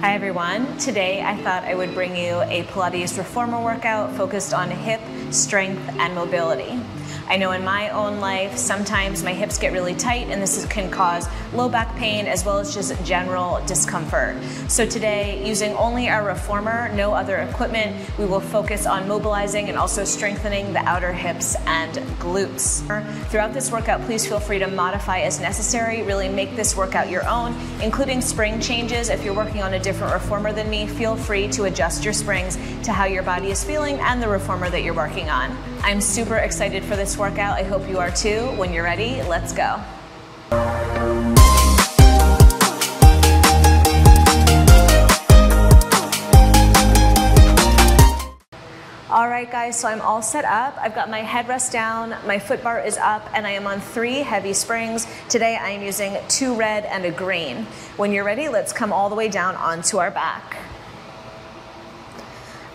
Hi everyone. Today I thought I would bring you a Pilates reformer workout focused on hip strength and mobility. I know in my own life sometimes my hips get really tight and this can cause low back pain as well as just general discomfort. So today, using only our reformer, no other equipment, we will focus on mobilizing and also strengthening the outer hips and glutes. Throughout this workout, please feel free to modify as necessary. Really make this workout your own, including spring changes. If you're working on a different reformer than me, feel free to adjust your springs to how your body is feeling and the reformer that you're working on. I'm super excited for this workout. I hope you are too. When you're ready, let's go. All right guys, so I'm all set up. I've got my headrest down, my foot bar is up, and I am on 3 heavy springs. Today I am using 2 red and a green. When you're ready, let's come all the way down onto our back.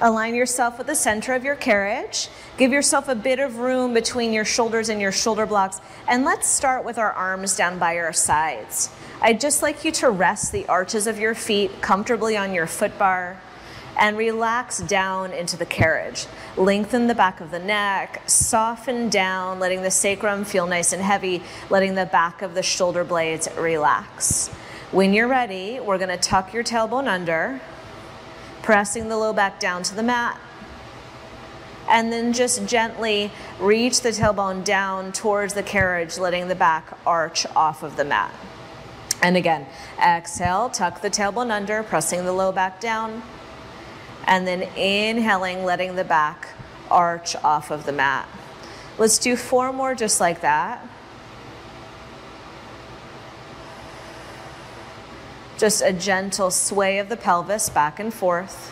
Align yourself with the center of your carriage. Give yourself a bit of room between your shoulders and your shoulder blocks. And let's start with our arms down by our sides. I'd just like you to rest the arches of your feet comfortably on your foot bar and relax down into the carriage. Lengthen the back of the neck, soften down, letting the sacrum feel nice and heavy, letting the back of the shoulder blades relax. When you're ready, we're gonna tuck your tailbone under, pressing the low back down to the mat, and then just gently reach the tailbone down towards the carriage, letting the back arch off of the mat. And again, exhale, tuck the tailbone under, pressing the low back down, and then inhaling, letting the back arch off of the mat. Let's do 4 more just like that. Just a gentle sway of the pelvis back and forth.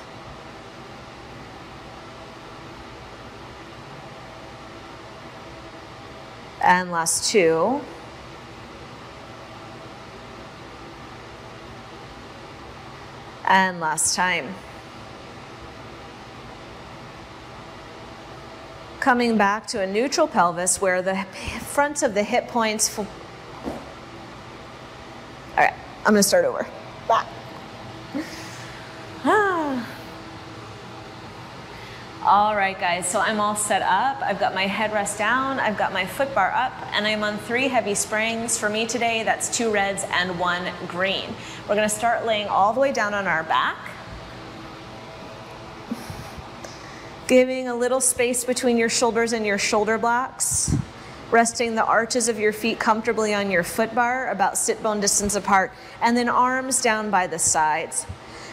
And last 2. And last time. Coming back to a neutral pelvis where the fronts of the hip points. All right, I'm gonna start over. All right guys, so I'm all set up. I've got my headrest down, I've got my foot bar up, and I'm on 3 heavy springs. For me today, that's 2 reds and 1 green. We're gonna start laying all the way down on our back, giving a little space between your shoulders and your shoulder blocks, resting the arches of your feet comfortably on your foot bar, about sit bone distance apart, and then arms down by the sides.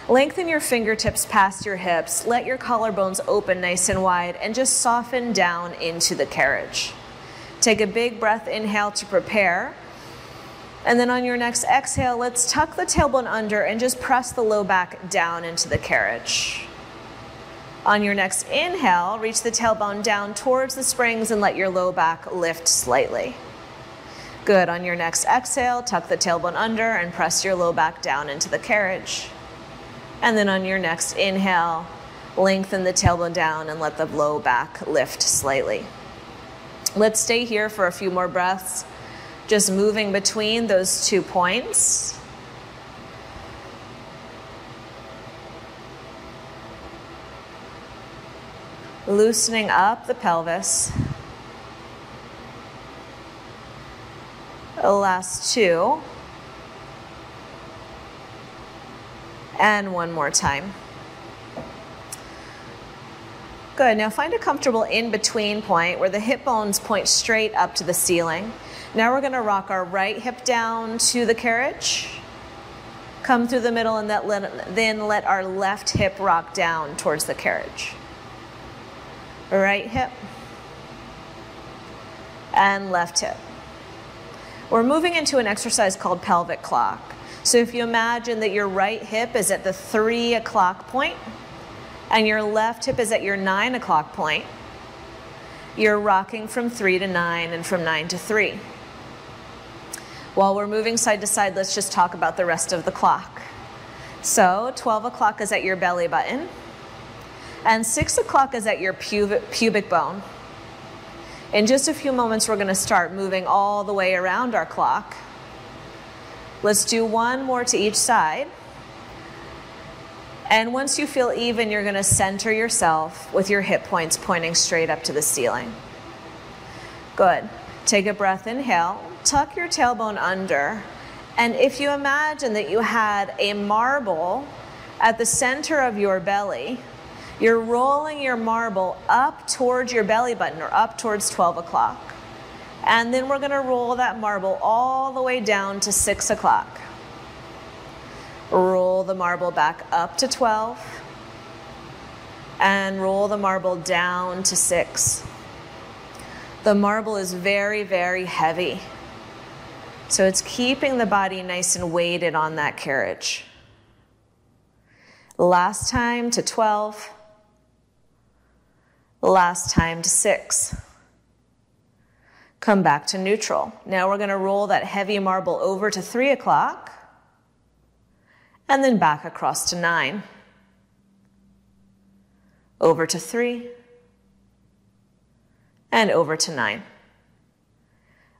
Lengthen your fingertips past your hips, let your collarbones open nice and wide, and just soften down into the carriage. Take a big breath, inhale to prepare. And then on your next exhale, let's tuck the tailbone under and just press the low back down into the carriage. On your next inhale, reach the tailbone down towards the springs and let your low back lift slightly. Good. On your next exhale, tuck the tailbone under and press your low back down into the carriage. And then on your next inhale, lengthen the tailbone down and let the low back lift slightly. Let's stay here for a few more breaths, just moving between those 2 points. Loosening up the pelvis. The last 2. And 1 more time. Good. Now find a comfortable in-between point where the hip bones point straight up to the ceiling. Now we're going to rock our right hip down to the carriage. Come through the middle and then let our left hip rock down towards the carriage. Right hip and left hip. We're moving into an exercise called pelvic clock. So if you imagine that your right hip is at the 3 o'clock point and your left hip is at your 9 o'clock point, you're rocking from 3 to 9 and from 9 to 3. While we're moving side to side, let's just talk about the rest of the clock. So 12 o'clock is at your belly button and 6 o'clock is at your pubic bone. In just a few moments, we're going to start moving all the way around our clock. Let's do 1 more to each side. And once you feel even, you're going to center yourself with your hip points pointing straight up to the ceiling. Good. Take a breath, inhale, tuck your tailbone under, and if you imagine that you had a marble at the center of your belly, you're rolling your marble up towards your belly button or up towards 12 o'clock. And then we're going to roll that marble all the way down to 6 o'clock. Roll the marble back up to 12 and roll the marble down to 6. The marble is very, very heavy. So it's keeping the body nice and weighted on that carriage. Last time to 12. Last time to 6. Come back to neutral. Now we're going to roll that heavy marble over to 3 o'clock and then back across to 9. Over to 3 and over to 9.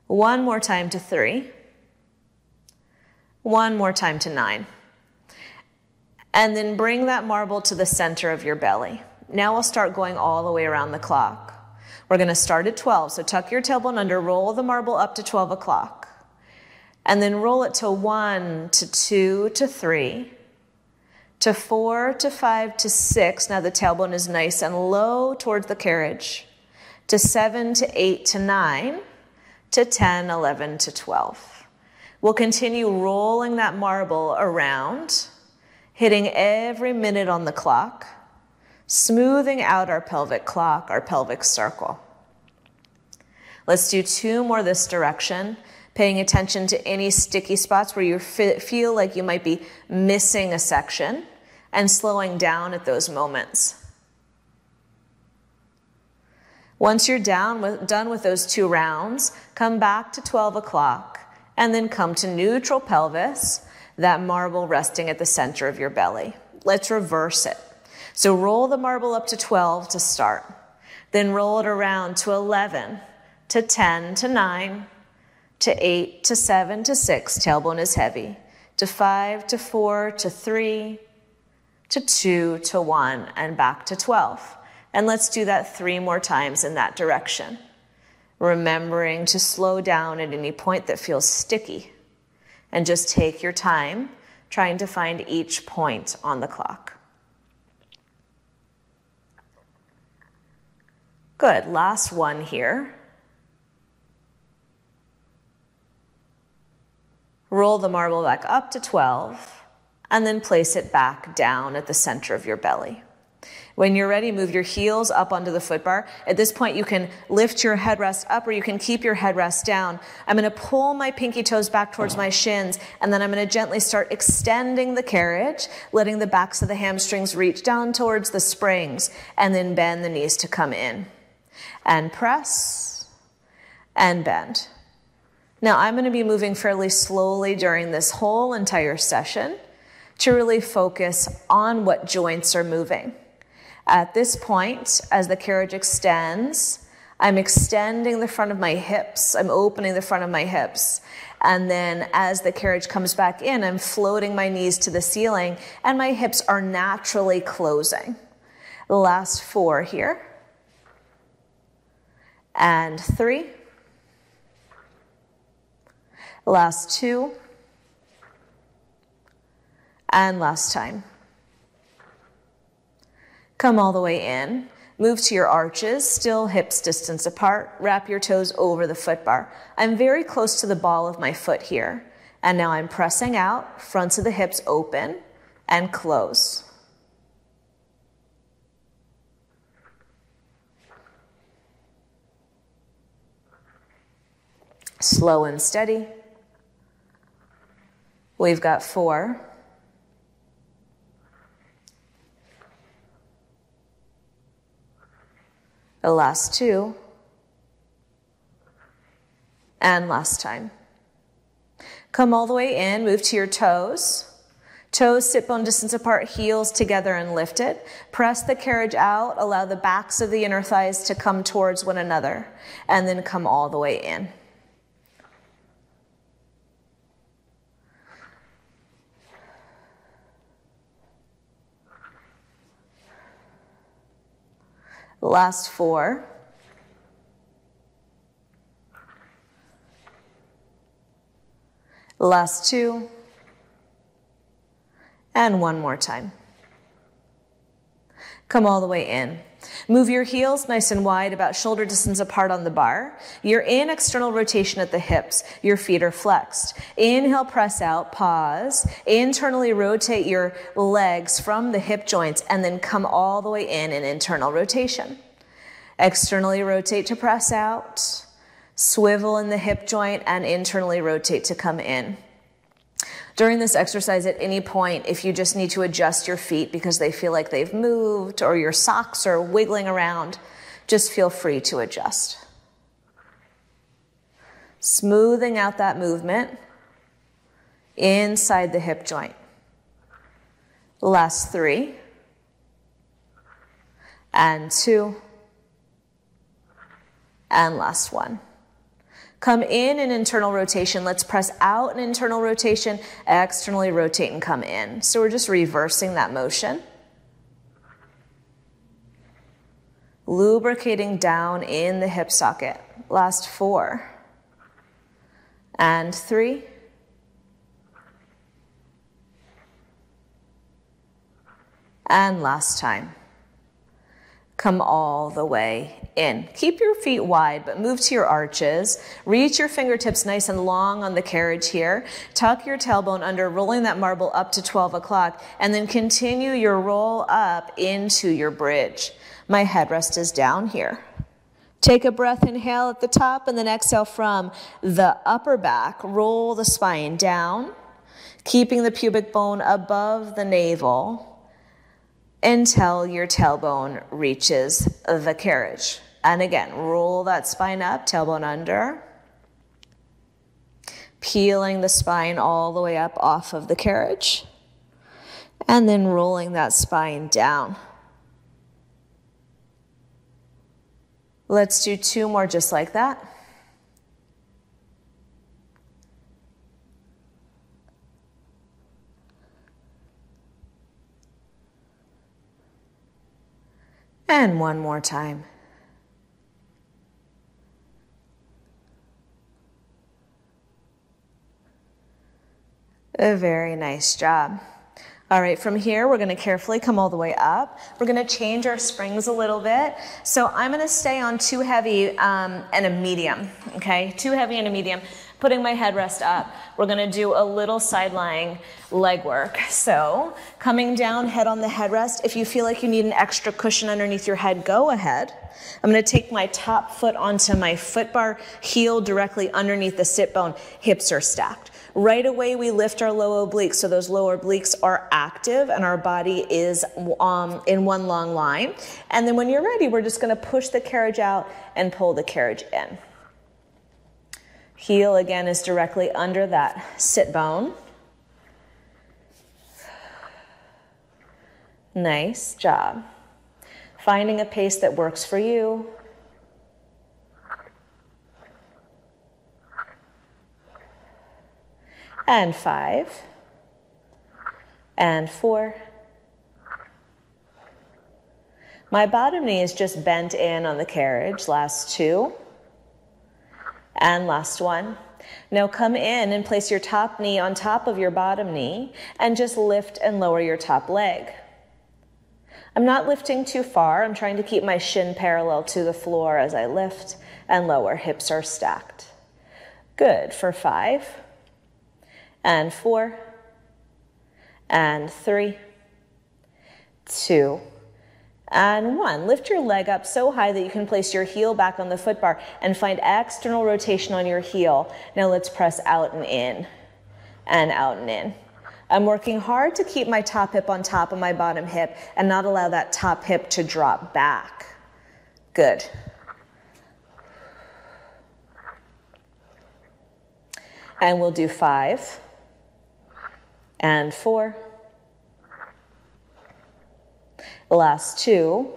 One more time to 3. One more time to 9. And then bring that marble to the center of your belly. Now we'll start going all the way around the clock. We're going to start at 12. So tuck your tailbone under, roll the marble up to 12 o'clock. And then roll it to 1, to 2, to 3, to 4, to 5, to 6. Now the tailbone is nice and low towards the carriage. To 7, to 8, to 9, to 10, 11, to 12. We'll continue rolling that marble around, hitting every minute on the clock, smoothing out our pelvic clock, our pelvic circle. Let's do 2 more this direction, paying attention to any sticky spots where you feel like you might be missing a section and slowing down at those moments. Once you're done with those 2 rounds, come back to 12 o'clock and then come to neutral pelvis, that marble resting at the center of your belly. Let's reverse it. So roll the marble up to 12 to start. Then roll it around to 11, to 10, to 9, to 8, to 7, to 6, tailbone is heavy, to 5, to 4, to 3, to 2, to 1, and back to 12. And let's do that 3 more times in that direction. Remembering to slow down at any point that feels sticky. And just take your time trying to find each point on the clock. Good, last one here. Roll the marble back up to 12 and then place it back down at the center of your belly. When you're ready, move your heels up onto the foot bar. At this point, you can lift your headrest up or you can keep your headrest down. I'm going to pull my pinky toes back towards my shins, and then I'm going to gently start extending the carriage, letting the backs of the hamstrings reach down towards the springs, and then bend the knees to come in. And press, and bend. Now, I'm going to be moving fairly slowly during this whole entire session to really focus on what joints are moving. At this point, as the carriage extends, I'm extending the front of my hips. I'm opening the front of my hips. And then as the carriage comes back in, I'm floating my knees to the ceiling and my hips are naturally closing. The last 4 here. And 3. Last 2. And last time. Come all the way in. Move to your arches, still hips distance apart. Wrap your toes over the foot bar. I'm very close to the ball of my foot here. And now I'm pressing out, fronts of the hips open and close. Slow and steady. We've got 4. The last 2. And last time. Come all the way in, move to your toes. Toes sit bone distance apart, heels together and lift it. Press the carriage out, allow the backs of the inner thighs to come towards one another, and then come all the way in. Last 4. Last 2. And one more time. Come all the way in. Move your heels nice and wide, about shoulder distance apart on the bar. You're in external rotation at the hips. Your feet are flexed. Inhale, press out, pause. Internally rotate your legs from the hip joints and then come all the way in internal rotation. Externally rotate to press out. Swivel in the hip joint and internally rotate to come in. During this exercise, at any point, if you just need to adjust your feet because they feel like they've moved or your socks are wiggling around, just feel free to adjust. Smoothing out that movement inside the hip joint. Last 3. And 2. And last 1. Come in internal rotation. Let's press out an internal rotation, externally rotate and come in. So we're just reversing that motion. Lubricating down in the hip socket. Last 4. And 3. And last time. Come all the way in. Keep your feet wide, but move to your arches. Reach your fingertips nice and long on the carriage here. Tuck your tailbone under, rolling that marble up to 12 o'clock, and then continue your roll up into your bridge. My headrest is down here. Take a breath, inhale at the top, and then exhale from the upper back. Roll the spine down, keeping the pubic bone above the navel, until your tailbone reaches the carriage. And again, roll that spine up, tailbone under, peeling the spine all the way up off of the carriage, and then rolling that spine down. Let's do 2 more just like that. And 1 more time. A very nice job. All right, from here, we're going to carefully come all the way up. We're going to change our springs a little bit. So I'm going to stay on 2 heavy and a medium, okay? 2 heavy and a medium. Putting my headrest up. We're going to do a little side lying leg work. So coming down, head on the headrest. If you feel like you need an extra cushion underneath your head, go ahead. I'm going to take my top foot onto my foot bar, heel directly underneath the sit bone. Hips are stacked. Right away, we lift our low obliques, so those lower obliques are active and our body is in one long line. And then when you're ready, we're just going to push the carriage out and pull the carriage in. Heel again is directly under that sit bone. Nice job. Finding a pace that works for you. And 5. And 4. My bottom knee is just bent in on the carriage. Last 2. And last 1. Now come in and place your top knee on top of your bottom knee and just lift and lower your top leg. I'm not lifting too far. I'm trying to keep my shin parallel to the floor as I lift and lower. Hips are stacked. Good. For 5 and 4 and 3, 2, and 1. Lift your leg up so high that you can place your heel back on the foot bar and find external rotation on your heel. Now let's press out and in and out and in. I'm working hard to keep my top hip on top of my bottom hip and not allow that top hip to drop back. Good. And we'll do 5 and 4. Last 2,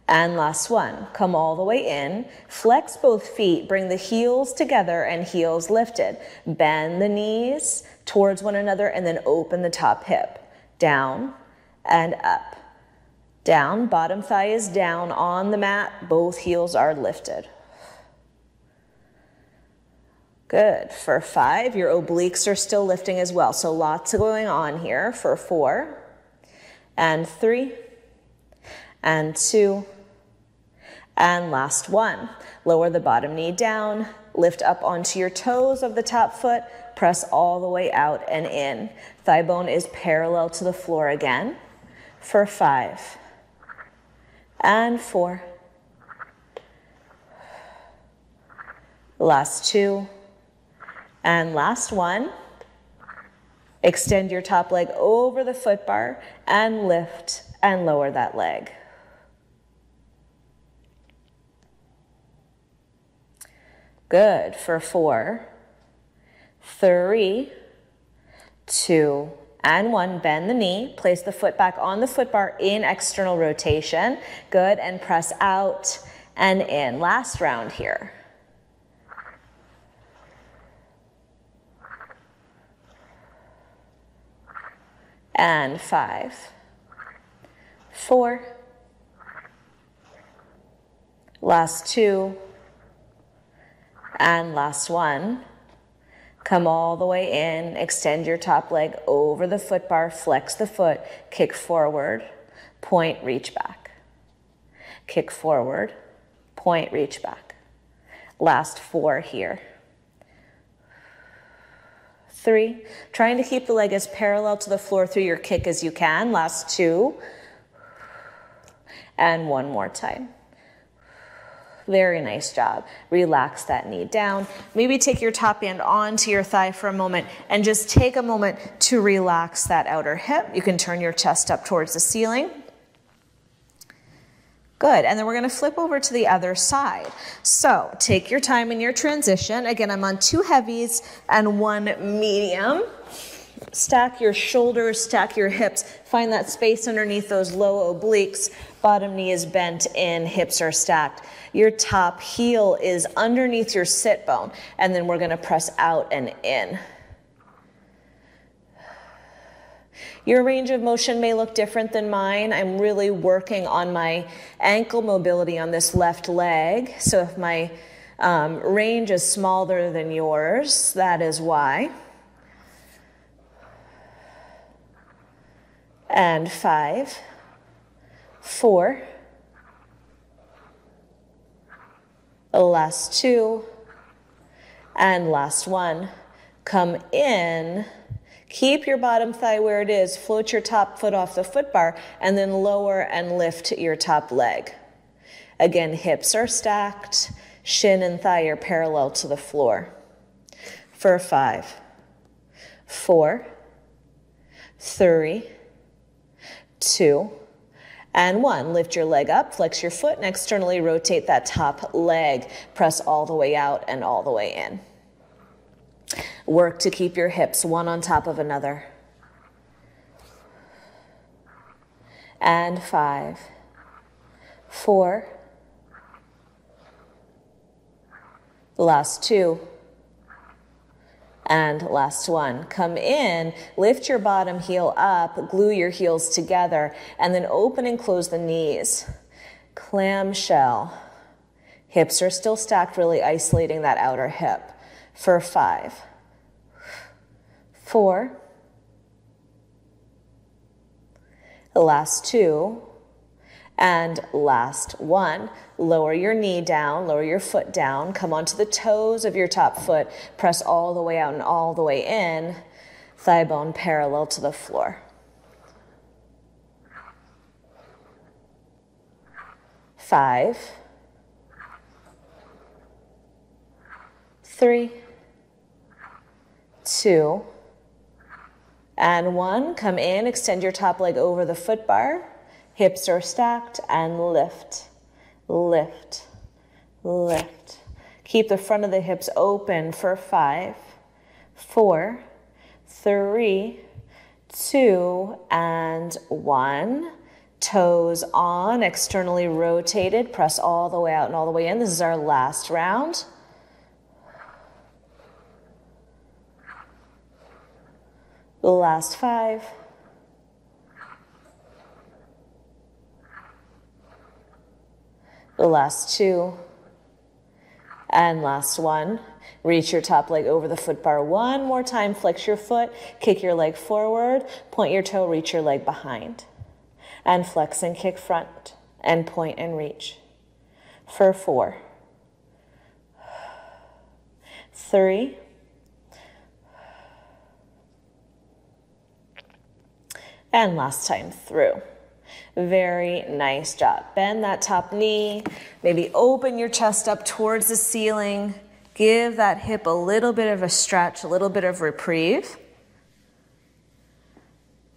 and last 1. Come all the way in, flex both feet, bring the heels together and heels lifted. Bend the knees towards one another and then open the top hip. Down and up, Down, bottom thigh is down on the mat, both heels are lifted. Good. For 5, your obliques are still lifting as well. So lots going on here for 4, and 3, and 2, and last 1. Lower the bottom knee down, lift up onto your toes of the top foot, press all the way out and in. Thigh bone is parallel to the floor again for 5, and 4, last 2, and last 1. Extend your top leg over the foot bar and lift and lower that leg. Good. For 4, 3, 2, and 1. Bend the knee. Place the foot back on the foot bar in external rotation. Good. And press out and in. Last round here. And 5, 4, last 2, and last 1. Come all the way in, extend your top leg over the foot bar, flex the foot, kick forward, point, reach back. Kick forward, point, reach back. Last 4 here. 3, trying to keep the leg as parallel to the floor through your kick as you can. Last 2, and 1 more time. Very nice job. Relax that knee down. Maybe take your top hand onto your thigh for a moment and just take a moment to relax that outer hip. You can turn your chest up towards the ceiling. Good, and then we're gonna flip over to the other side. So take your time in your transition. Again, I'm on 2 heavies and 1 medium. Stack your shoulders, stack your hips. Find that space underneath those low obliques. Bottom knee is bent in, hips are stacked. Your top heel is underneath your sit bone, and then we're gonna press out and in. Your range of motion may look different than mine. I'm really working on my ankle mobility on this left leg. So if my range is smaller than yours, that is why. And 5, 4, last 2, and last 1. Come in. Keep your bottom thigh where it is, float your top foot off the foot bar, and then lower and lift your top leg. Again, hips are stacked, shin and thigh are parallel to the floor. For 5, 4, 3, 2, and 1. Lift your leg up, flex your foot, and externally rotate that top leg. Press all the way out and all the way in. Work to keep your hips one on top of another. And 5, 4, last 2, and last 1. Come in, lift your bottom heel up, glue your heels together, and then open and close the knees. Clamshell. Hips are still stacked, really isolating that outer hip. For 5, 4, last 2, and last 1. Lower your knee down, lower your foot down, come onto the toes of your top foot, press all the way out and all the way in, thigh bone parallel to the floor. 5, 3, 2, and 1. Come in, extend your top leg over the foot bar. Hips are stacked and lift, lift, lift. Keep the front of the hips open for 5, 4, 3, 2, and 1. Toes on, externally rotated. Press all the way out and all the way in. This is our last round. The last 5, The last two. And last one. Reach your top leg over the foot bar one more time. Flex your foot, kick your leg forward, point your toe, reach your leg behind. And flex and kick front, and point and reach. For 4, 3, and last time through. Very nice job. Bend that top knee, maybe open your chest up towards the ceiling. Give that hip a little bit of a stretch, a little bit of reprieve.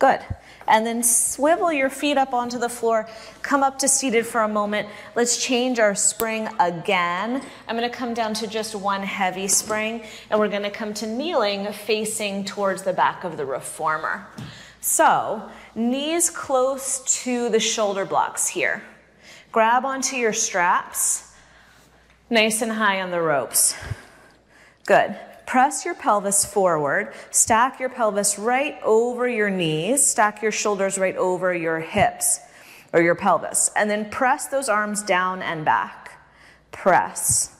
Good. And then swivel your feet up onto the floor. Come up to seated for a moment. Let's change our spring again. I'm going to come down to just one heavy spring, and we're going to come to kneeling facing towards the back of the reformer. So, knees close to the shoulder blocks here. Grab onto your straps, nice and high on the ropes. Good. Press your pelvis forward, stack your pelvis right over your knees, stack your shoulders right over your hips or your pelvis, and then press those arms down and back. Press.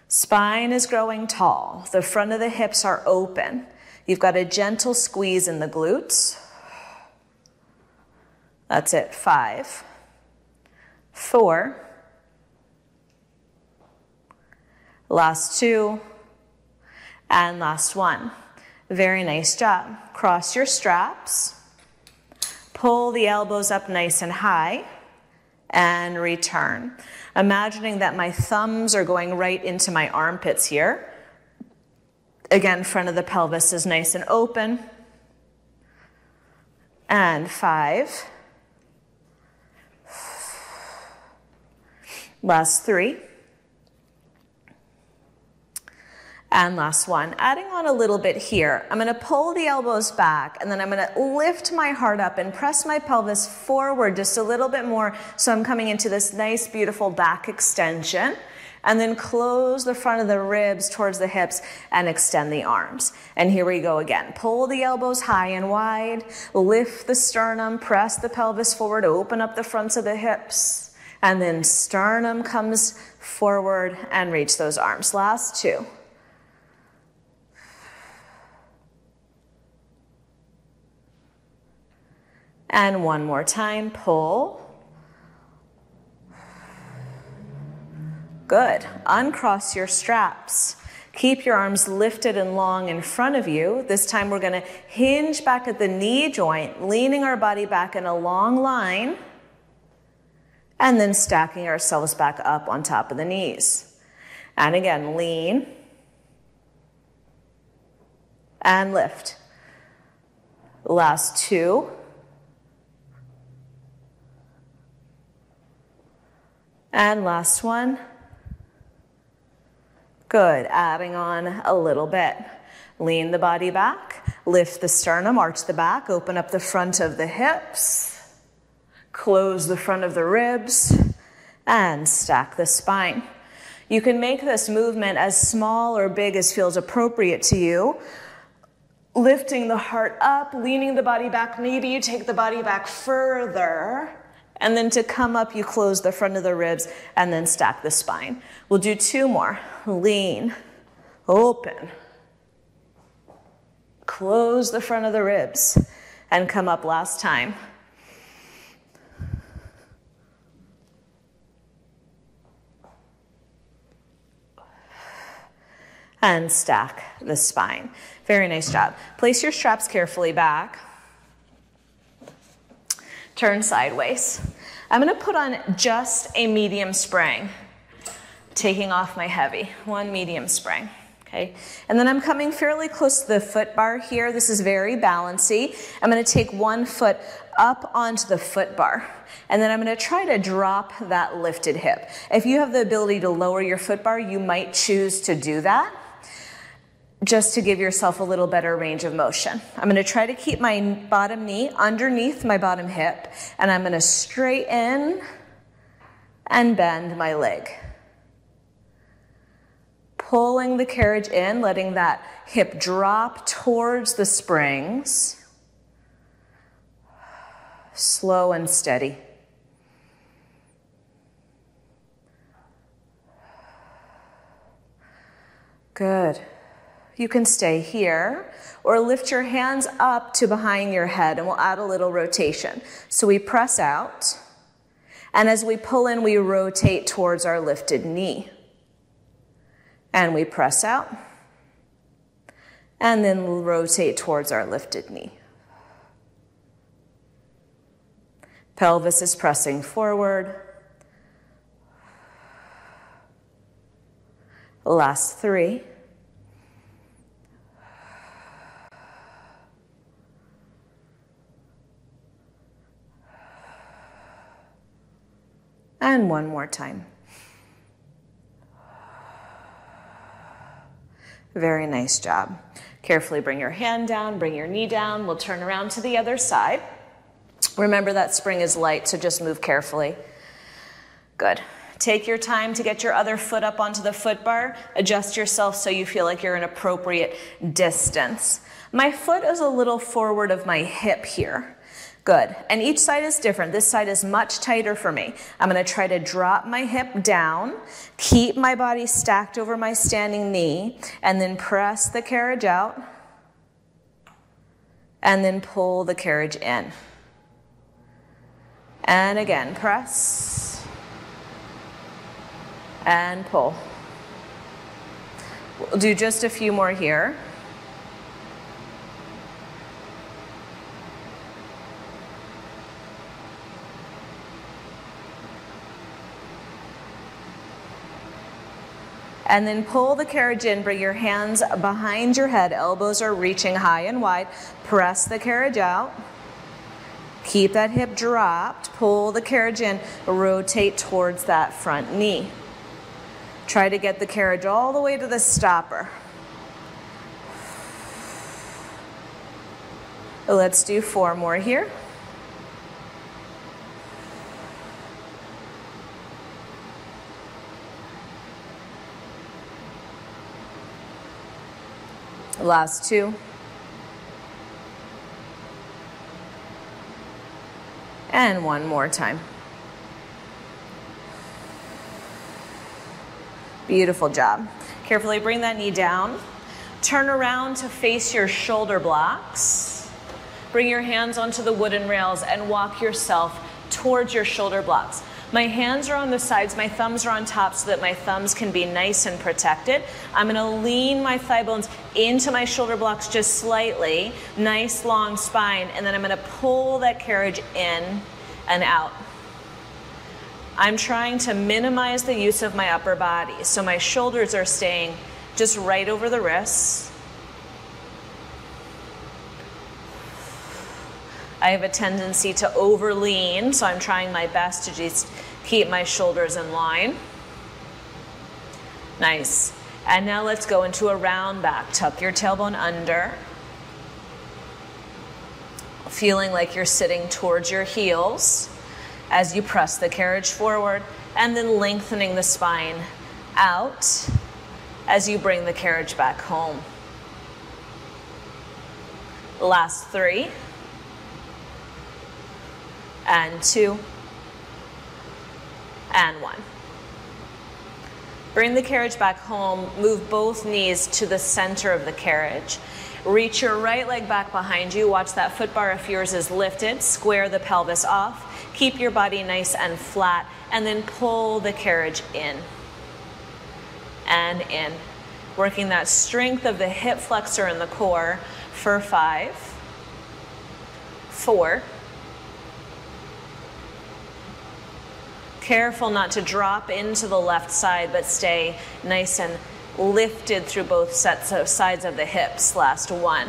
Spine is growing tall. The front of the hips are open. You've got a gentle squeeze in the glutes. That's it. 5, 4, last 2, and last 1. Very nice job. Cross your straps, pull the elbows up nice and high, and return. Imagining that my thumbs are going right into my armpits here. Again, front of the pelvis is nice and open. And 5. Last 3. And last 1. Adding on a little bit here. I'm going to pull the elbows back, and then I'm going to lift my heart up and press my pelvis forward just a little bit more, so I'm coming into this nice, beautiful back extension. And then close the front of the ribs towards the hips and extend the arms. And here we go again. Pull the elbows high and wide, lift the sternum, press the pelvis forward, open up the fronts of the hips, and then sternum comes forward and reach those arms. Last 2. And one more time, pull. Good. Uncross your straps. Keep your arms lifted and long in front of you. This time we're going to hinge back at the knee joint, leaning our body back in a long line, and then stacking ourselves back up on top of the knees. And again, lean and lift. Last 2. And last 1. Good. Adding on a little bit. Lean the body back, lift the sternum, arch the back, open up the front of the hips, close the front of the ribs, and stack the spine. You can make this movement as small or big as feels appropriate to you. Lifting the heart up, leaning the body back. Maybe you take the body back further. And then to come up, you close the front of the ribs and then stack the spine. We'll do 2 more. Lean, open, close the front of the ribs, and come up last time. And stack the spine. Very nice job. Place your straps carefully back. Turn sideways. I'm going to put on just a medium spring, taking off my heavy. 1 medium spring. Okay. And then I'm coming fairly close to the foot bar here. This is very balancy. I'm going to take 1 foot up onto the foot bar. And then I'm going to try to drop that lifted hip. If you have the ability to lower your foot bar, you might choose to do that, just to give yourself a little better range of motion. I'm going to try to keep my bottom knee underneath my bottom hip, and I'm going to straighten and bend my leg. Pulling the carriage in, letting that hip drop towards the springs. Slow and steady. Good. You can stay here or lift your hands up to behind your head and we'll add a little rotation. So we press out, and as we pull in, we rotate towards our lifted knee. And we press out, and then we'll rotate towards our lifted knee. Pelvis is pressing forward. Last 3. And one more time. Very nice job. Carefully bring your hand down, bring your knee down. We'll turn around to the other side. Remember that spring is light, so just move carefully. Good. Take your time to get your other foot up onto the foot bar. Adjust yourself so you feel like you're an appropriate distance. My foot is a little forward of my hip here. Good. And each side is different. This side is much tighter for me. I'm going to try to drop my hip down, keep my body stacked over my standing knee, and then press the carriage out, and then pull the carriage in. And again, press, and pull. We'll do just a few more here. And then pull the carriage in, bring your hands behind your head, elbows are reaching high and wide. Press the carriage out. Keep that hip dropped, pull the carriage in, rotate towards that front knee. Try to get the carriage all the way to the stopper. Let's do 4 more here. Last 2. And one more time. Beautiful job. Carefully bring that knee down. Turn around to face your shoulder blocks. Bring your hands onto the wooden rails and walk yourself towards your shoulder blocks. My hands are on the sides, my thumbs are on top so that my thumbs can be nice and protected. I'm going to lean my thigh bones into my shoulder blocks just slightly, nice long spine, and then I'm going to pull that carriage in and out. I'm trying to minimize the use of my upper body, so my shoulders are staying just right over the wrists. I have a tendency to overlean, so I'm trying my best to just keep my shoulders in line. Nice. And now let's go into a round back. Tuck your tailbone under. Feeling like you're sitting towards your heels as you press the carriage forward, and then lengthening the spine out as you bring the carriage back home. Last 3. And 2, and 1. Bring the carriage back home, move both knees to the center of the carriage. Reach your right leg back behind you, watch that foot bar if yours is lifted, square the pelvis off, keep your body nice and flat, and then pull the carriage in and in. Working that strength of the hip flexor and the core for 5, 4, careful not to drop into the left side, but stay nice and lifted through both sides of the hips. Last 1.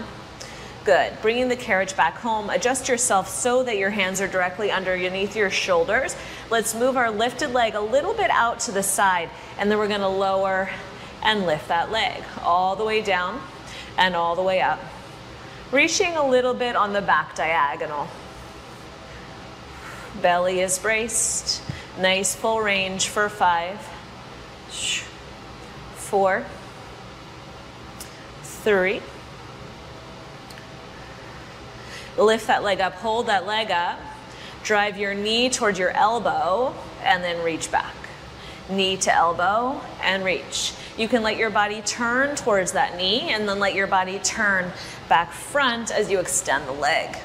Good. Bringing the carriage back home, adjust yourself so that your hands are directly underneath your shoulders. Let's move our lifted leg a little bit out to the side, and then we're going to lower and lift that leg all the way down and all the way up. Reaching a little bit on the back diagonal. Belly is braced. Nice full range for 5, 4, 3. Lift that leg up, hold that leg up. Drive your knee toward your elbow and then reach back. Knee to elbow and reach. You can let your body turn towards that knee and then let your body turn back front as you extend the leg.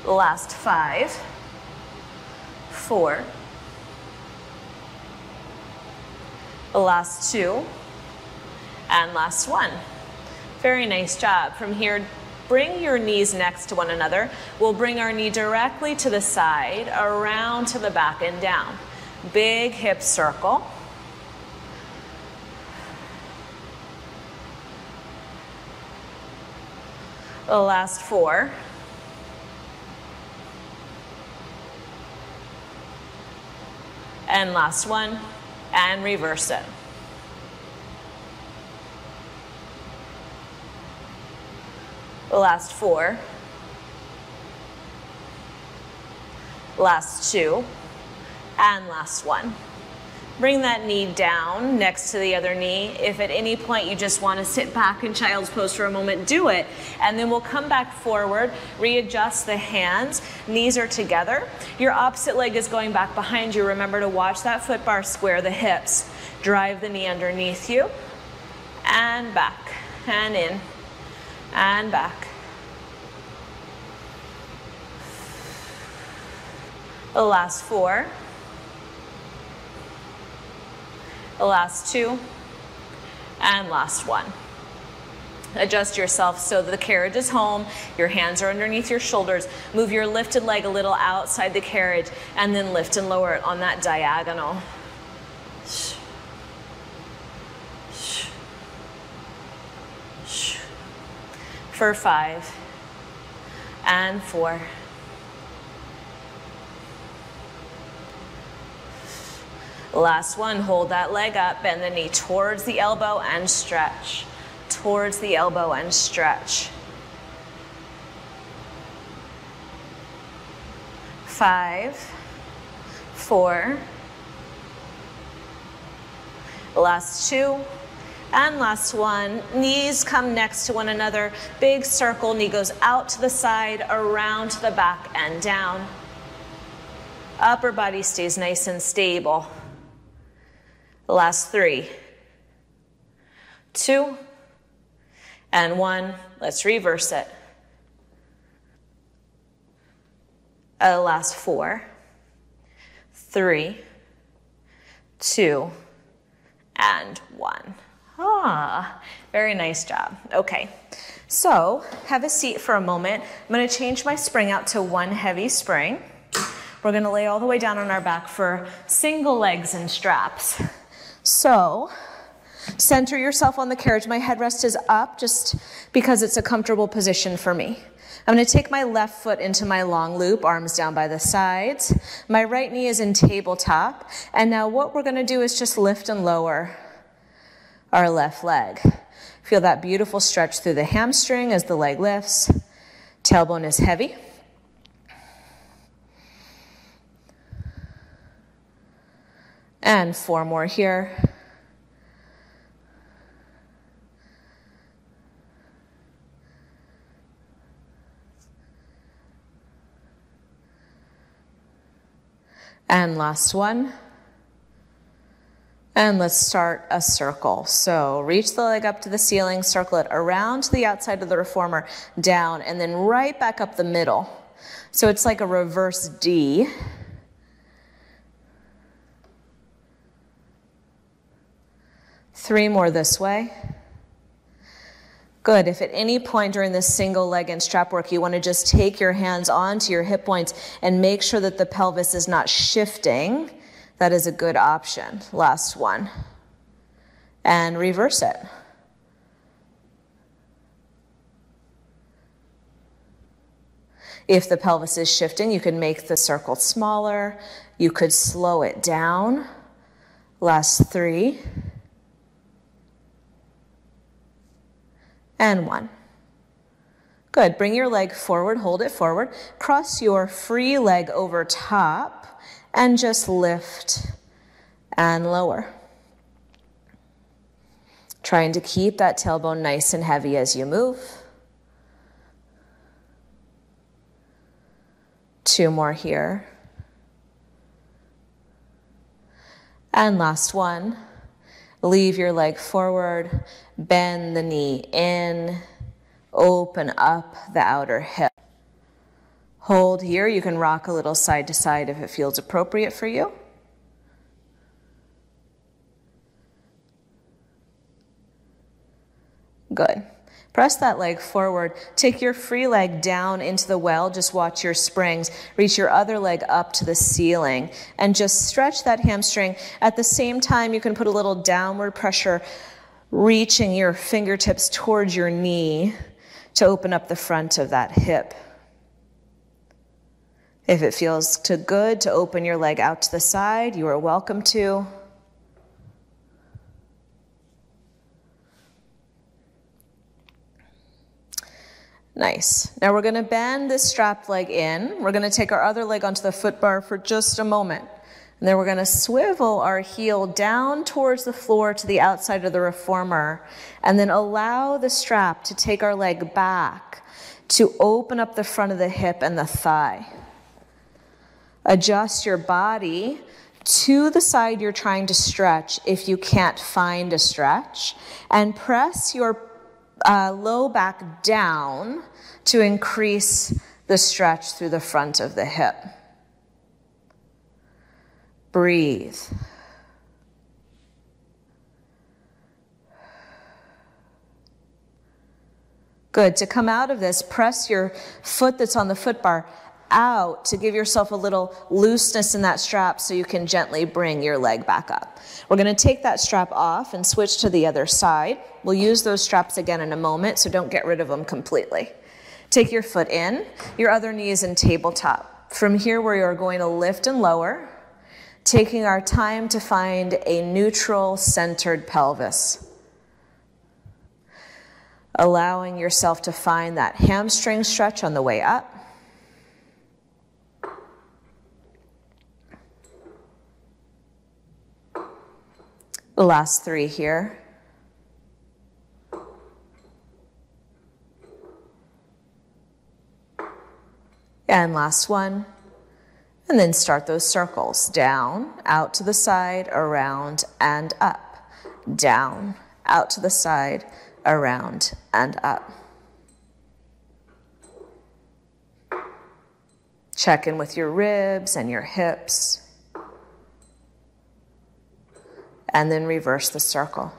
Last 5, 4, last 2, and last 1. Very nice job. From here, bring your knees next to one another. We'll bring our knee directly to the side, around to the back and down. Big hip circle. The last 4. And last 1, and reverse it. The last 4. Last 2, and last 1. Bring that knee down next to the other knee. If at any point you just want to sit back in child's pose for a moment, do it. And then we'll come back forward, readjust the hands, knees are together. Your opposite leg is going back behind you. Remember to watch that foot bar, square the hips. Drive the knee underneath you, and back, and in, and back. The last 4. The last 2, and last 1. Adjust yourself so that the carriage is home, your hands are underneath your shoulders. Move your lifted leg a little outside the carriage, and then lift and lower it on that diagonal. For 5, and 4. Last 1, hold that leg up, bend the knee towards the elbow and stretch. Towards the elbow and stretch. 5, 4, last 2, and last 1. Knees come next to one another, big circle, knee goes out to the side, around to the back and down. Upper body stays nice and stable. Last 3, 2, and 1. Let's reverse it. Last 4, 3, 2, and 1. Ah, very nice job. Okay, so have a seat for a moment. I'm going to change my spring out to 1 heavy spring. We're going to lay all the way down on our back for single legs and straps. So, center yourself on the carriage. My headrest is up just because it's a comfortable position for me. I'm going to take my left foot into my long loop, arms down by the sides. My right knee is in tabletop. And now what we're going to do is just lift and lower our left leg. Feel that beautiful stretch through the hamstring as the leg lifts. Tailbone is heavy. And 4 more here. And last 1. And let's start a circle. So reach the leg up to the ceiling, circle it around to the outside of the reformer, down, and then right back up the middle. So it's like a reverse D. Three more this way. Good. If at any point during this single leg and strap work you want to just take your hands onto your hip points and make sure that the pelvis is not shifting, that is a good option. Last 1. And reverse it. If the pelvis is shifting, you can make the circle smaller. You could slow it down. Last 3. And 1. Good. Bring your leg forward, hold it forward. Cross your free leg over top and just lift and lower. Trying to keep that tailbone nice and heavy as you move. 2 more here. And last one. Leave your leg forward, bend the knee in, open up the outer hip. Hold here. You can rock a little side to side if it feels appropriate for you. Good. Press that leg forward. Take your free leg down into the well. Just watch your springs. Reach your other leg up to the ceiling and just stretch that hamstring. At the same time, you can put a little downward pressure, reaching your fingertips towards your knee to open up the front of that hip. If it feels good to open your leg out to the side, you are welcome to. Nice. Now we're going to bend this strapped leg in. We're going to take our other leg onto the foot bar for just a moment. And then we're going to swivel our heel down towards the floor to the outside of the reformer. And then allow the strap to take our leg back to open up the front of the hip and the thigh. Adjust your body to the side you're trying to stretch if you can't find a stretch. And press your low back down to increase the stretch through the front of the hip. Breathe. Good. To come out of this, press your foot that's on the foot bar out to give yourself a little looseness in that strap so you can gently bring your leg back up. We're going to take that strap off and switch to the other side. We'll use those straps again in a moment, so don't get rid of them completely. Take your foot in, your other knee is in tabletop. From here we are going to lift and lower, taking our time to find a neutral centered pelvis. Allowing yourself to find that hamstring stretch on the way up. The last three here. And last one. And then start those circles. Down, out to the side, around, and up. Down, out to the side, around, and up. Check in with your ribs and your hips. And then reverse the circle.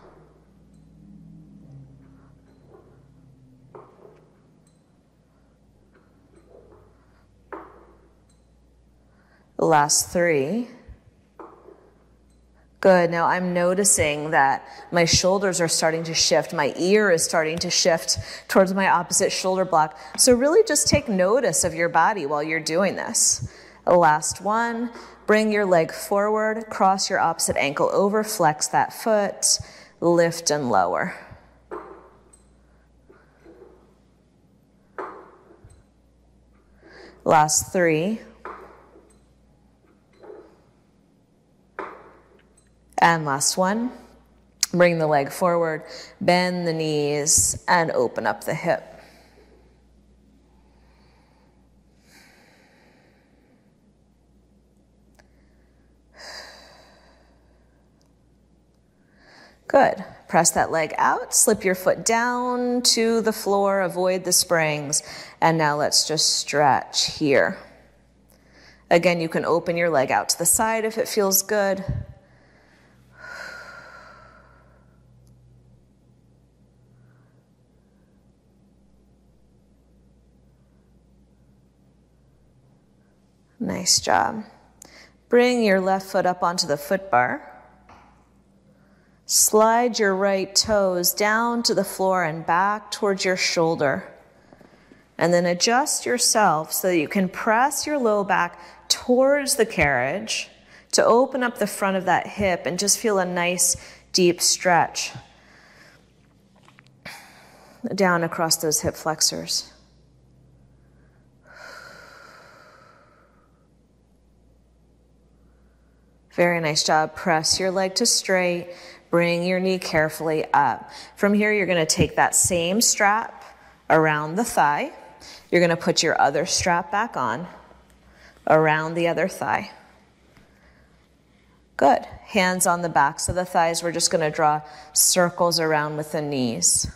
The last three. Good. Now I'm noticing that my shoulders are starting to shift. My ear is starting to shift towards my opposite shoulder block. So really just take notice of your body while you're doing this. The last one. Bring your leg forward, cross your opposite ankle over, flex that foot, lift and lower. Last three. And last one. Bring the leg forward, bend the knees, and open up the hip. Good. Press that leg out, slip your foot down to the floor, avoid the springs, and now let's just stretch here. Again, you can open your leg out to the side if it feels good. Nice job. Bring your left foot up onto the foot bar. Slide your right toes down to the floor and back towards your shoulder. And then adjust yourself so that you can press your low back towards the carriage to open up the front of that hip and just feel a nice deep stretch down across those hip flexors. Very nice job. Press your leg to straight. Bring your knee carefully up. From here, you're going to take that same strap around the thigh. You're going to put your other strap back on around the other thigh. Good. Hands on the backs of the thighs. We're just going to draw circles around with the knees.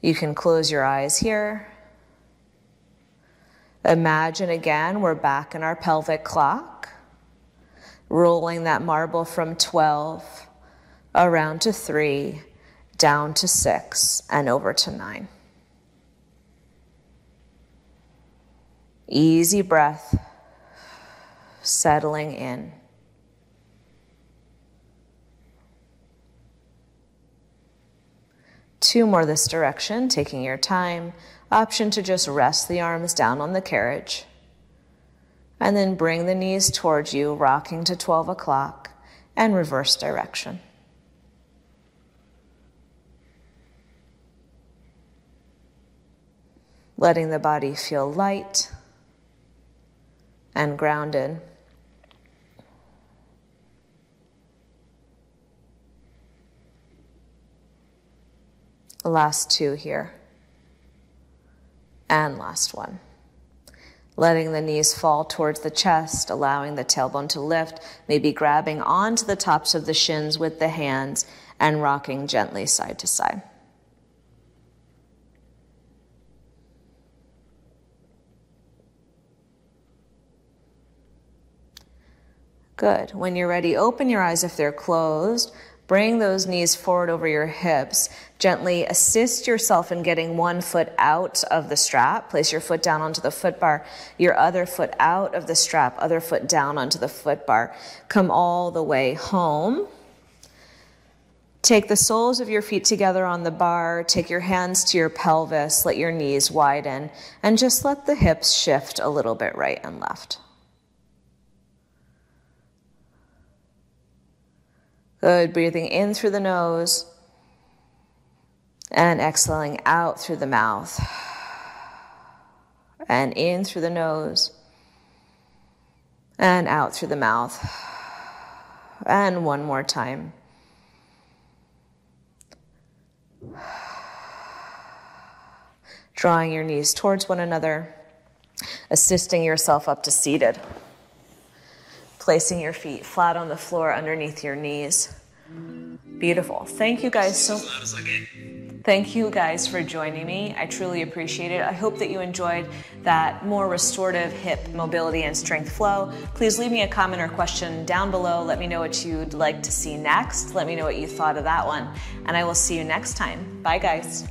You can close your eyes here. Imagine again, we're back in our pelvic clock, rolling that marble from 12 around to 3, down to 6, and over to 9. Easy breath, settling in. Two more this direction, taking your time. Option to just rest the arms down on the carriage. And then bring the knees towards you, rocking to 12 o'clock, and reverse direction. Letting the body feel light and grounded. Last two here. And last one. Letting the knees fall towards the chest, allowing the tailbone to lift, maybe grabbing onto the tops of the shins with the hands and rocking gently side to side. Good. When you're ready, open your eyes if they're closed. Bring those knees forward over your hips. Gently assist yourself in getting one foot out of the strap. Place your foot down onto the foot bar, your other foot out of the strap, other foot down onto the foot bar. Come all the way home. Take the soles of your feet together on the bar. Take your hands to your pelvis. Let your knees widen. And just let the hips shift a little bit right and left. Good, breathing in through the nose and exhaling out through the mouth. And in through the nose and out through the mouth. And one more time. Drawing your knees towards one another, assisting yourself up to seated. Placing your feet flat on the floor underneath your knees. Beautiful. Thank you guys Thank you guys for joining me. I truly appreciate it. I hope that you enjoyed that more restorative hip mobility and strength flow. Please leave me a comment or question down below. Let me know what you'd like to see next. Let me know what you thought of that one. And I will see you next time. Bye guys.